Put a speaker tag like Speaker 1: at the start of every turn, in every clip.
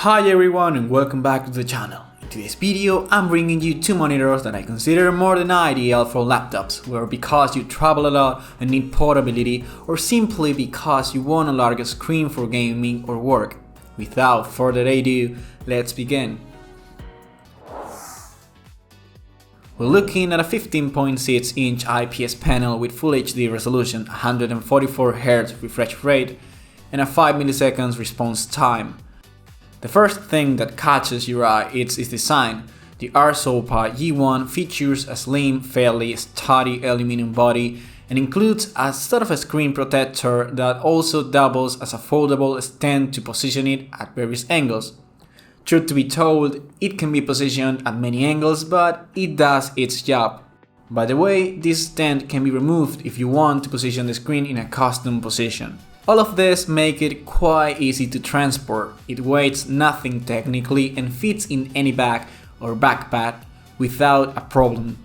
Speaker 1: Hi everyone and welcome back to the channel. In today's video I'm bringing you two monitors that I consider more than ideal for laptops, whether because you travel a lot and need portability or simply because you want a larger screen for gaming or work. Without further ado, let's begin. We're looking at a 15.6-inch IPS panel with Full HD resolution, 144Hz refresh rate and a 5 milliseconds response time. The first thing that catches your eye is its design. The Arzopa G1 features a slim, fairly sturdy aluminum body and includes a sort of a screen protector that also doubles as a foldable stand to position it at various angles. Truth to be told, it can be positioned at many angles, but it does its job. By the way, this stand can be removed if you want to position the screen in a custom position. All of this make it quite easy to transport. It weighs nothing technically and fits in any bag or backpack without a problem.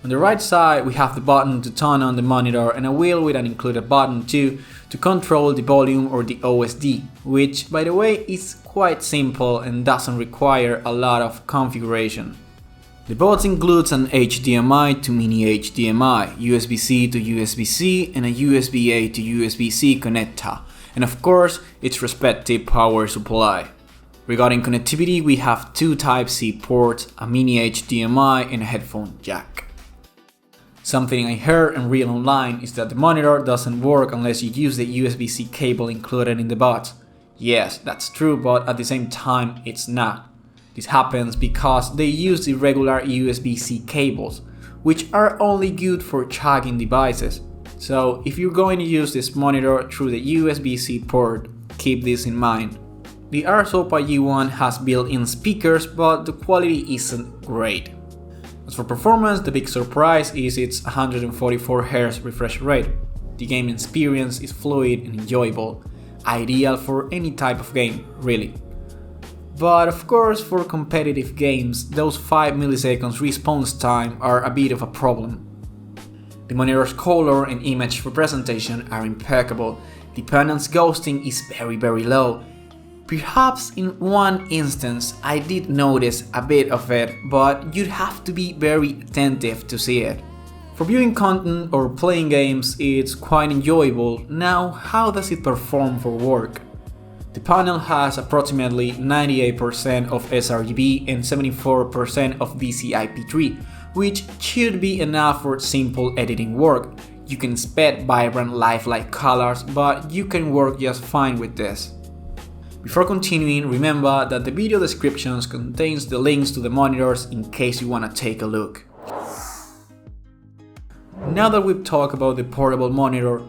Speaker 1: On the right side we have the button to turn on the monitor and a wheel with an included button too to control the volume or the OSD, which by the way is quite simple and doesn't require a lot of configuration. The box includes an HDMI to mini HDMI, USB-C to USB-C and a USB-A to USB-C connector, and of course its respective power supply. Regarding connectivity, we have two Type-C ports, a mini HDMI and a headphone jack. Something I heard and read online is that the monitor doesn't work unless you use the USB-C cable included in the box. Yes, that's true, but at the same time it's not. This happens because they use the regular USB-C cables, which are only good for charging devices. So if you're going to use this monitor through the USB-C port, keep this in mind. The Arzopa G1 has built-in speakers, but the quality isn't great. As for performance, the big surprise is its 144Hz refresh rate. The gaming experience is fluid and enjoyable, ideal for any type of game, really. But of course, for competitive games, those 5 milliseconds response time are a bit of a problem. The monitor's color and image representation are impeccable. The panel's ghosting is very low. Perhaps in one instance I did notice a bit of it, but you'd have to be very attentive to see it. For viewing content or playing games, it's quite enjoyable. Now, how does it perform for work? The panel has approximately 98% of sRGB and 74% of DCI-P3, which should be enough for simple editing work. You can expect vibrant lifelike colors, but you can work just fine with this. Before continuing, remember that the video descriptions contains the links to the monitors in case you want to take a look. Now that we've talked about the portable monitor,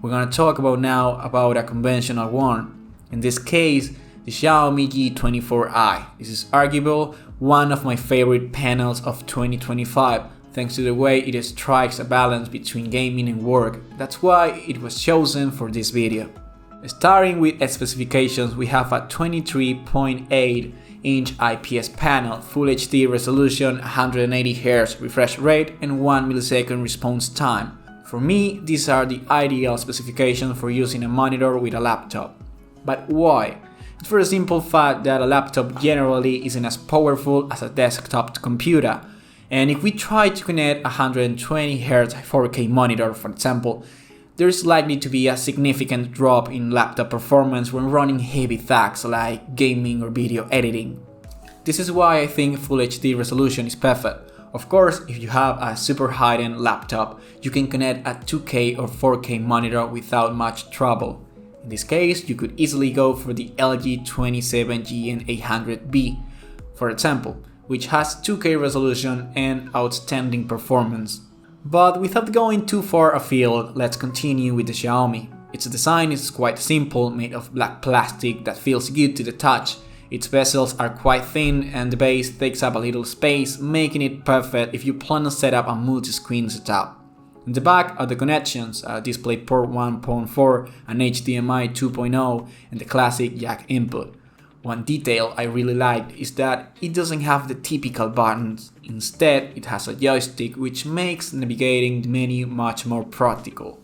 Speaker 1: we're going to talk about a conventional one. In this case, the Xiaomi G24i. This is arguably one of my favorite panels of 2025, thanks to the way it strikes a balance between gaming and work. That's why it was chosen for this video. Starting with its specifications, we have a 23.8-inch IPS panel, Full HD resolution, 180Hz refresh rate and 1 millisecond response time. For me, these are the ideal specifications for using a monitor with a laptop. But why? It's for the simple fact that a laptop generally isn't as powerful as a desktop computer, and if we try to connect a 120Hz 4K monitor, for example, there's likely to be a significant drop in laptop performance when running heavy tasks like gaming or video editing. This is why I think Full HD resolution is perfect. Of course, if you have a super high-end laptop, you can connect a 2K or 4K monitor without much trouble. In this case, you could easily go for the LG 27GN800B, for example, which has 2K resolution and outstanding performance. But without going too far afield, let's continue with the Xiaomi. Its design is quite simple, made of black plastic that feels good to the touch. Its bezels are quite thin and the base takes up a little space, making it perfect if you plan to set up a multi-screen setup. In the back are the connections, DisplayPort 1.4, an HDMI 2.0 and the classic jack input. One detail I really liked is that it doesn't have the typical buttons. Instead, it has a joystick which makes navigating the menu much more practical.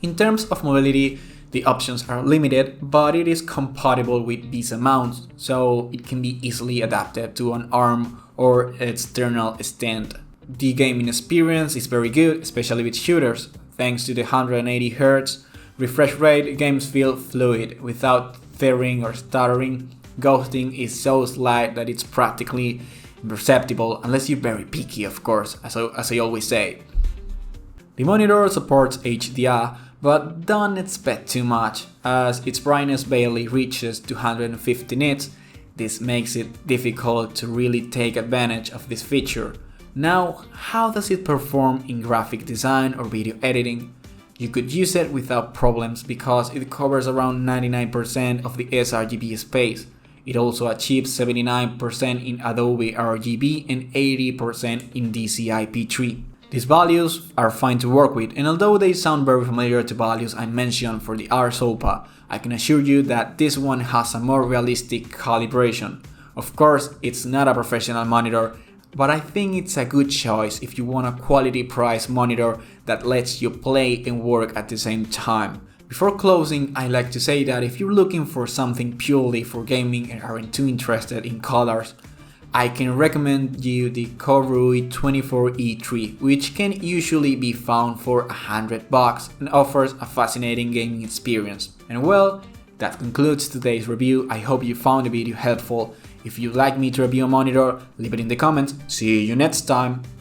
Speaker 1: In terms of mobility, The options are limited, but it is compatible with VESA mounts, so it can be easily adapted to an arm or external stand. The gaming experience is very good, especially with shooters. Thanks to the 180Hz refresh rate, games feel fluid, without tearing or stuttering. Ghosting is so slight that it's practically imperceptible, unless you're very picky, of course, as I always say. The monitor supports HDR, but don't expect too much, as its brightness barely reaches 250 nits. This makes it difficult to really take advantage of this feature. Now, how does it perform in graphic design or video editing? You could use it without problems because it covers around 99% of the sRGB space. It also achieves 79% in Adobe RGB and 80% in DCI-P3. These values are fine to work with, and although they sound very familiar to values I mentioned for the Arzopa, I can assure you that this one has a more realistic calibration. Of course, it's not a professional monitor, but I think it's a good choice if you want a quality price monitor that lets you play and work at the same time. Before closing, I like to say that if you're looking for something purely for gaming and aren't too interested in colors, I can recommend you the Xiaomi G24i, which can usually be found for $100 and offers a fascinating gaming experience. And well, that concludes today's review. I hope you found the video helpful. If you'd like me to review a monitor, leave it in the comments. See you next time!